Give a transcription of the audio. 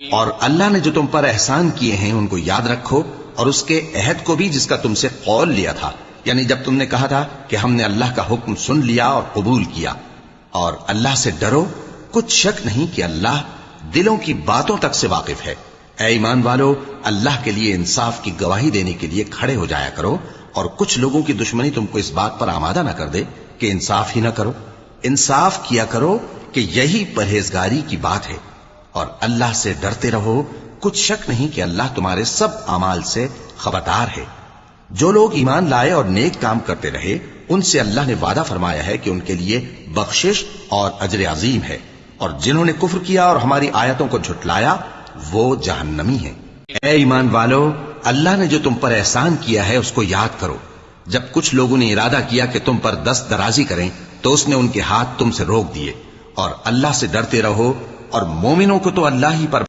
اور اللہ نے جو تم پر احسان کیے ہیں ان کو یاد رکھو، اور اس کے عہد کو بھی جس کا تم سے قول لیا تھا، یعنی جب تم نے کہا تھا کہ ہم نے اللہ کا حکم سن لیا اور قبول کیا۔ اور اللہ سے ڈرو، کچھ شک نہیں کہ اللہ دلوں کی باتوں تک سے واقف ہے۔ اے ایمان والو، اللہ کے لیے انصاف کی گواہی دینے کے لیے کھڑے ہو جایا کرو، اور کچھ لوگوں کی دشمنی تم کو اس بات پر آمادہ نہ کر دے کہ انصاف ہی نہ کرو۔ انصاف کیا کرو کہ یہی پرہیزگاری کی بات ہے، اور اللہ سے ڈرتے رہو، کچھ شک نہیں کہ اللہ تمہارے سب اعمال سے خبردار ہے۔ جو لوگ ایمان لائے اور نیک کام کرتے رہے، ان سے اللہ نے وعدہ فرمایا ہے کہ ان کے لیے بخشش اور اجر عظیم ہے، اور جنہوں نے کفر کیا اور ہماری آیتوں کو جھٹلایا وہ جہنمی ہیں۔ اے ایمان والو، اللہ نے جو تم پر احسان کیا ہے اس کو یاد کرو۔ جب کچھ لوگوں نے ارادہ کیا کہ تم پر دست درازی کریں تو اس نے ان کے ہاتھ تم سے روک دیے، اور اللہ سے ڈرتے رہو، اور مومنوں کو تو اللہ ہی پر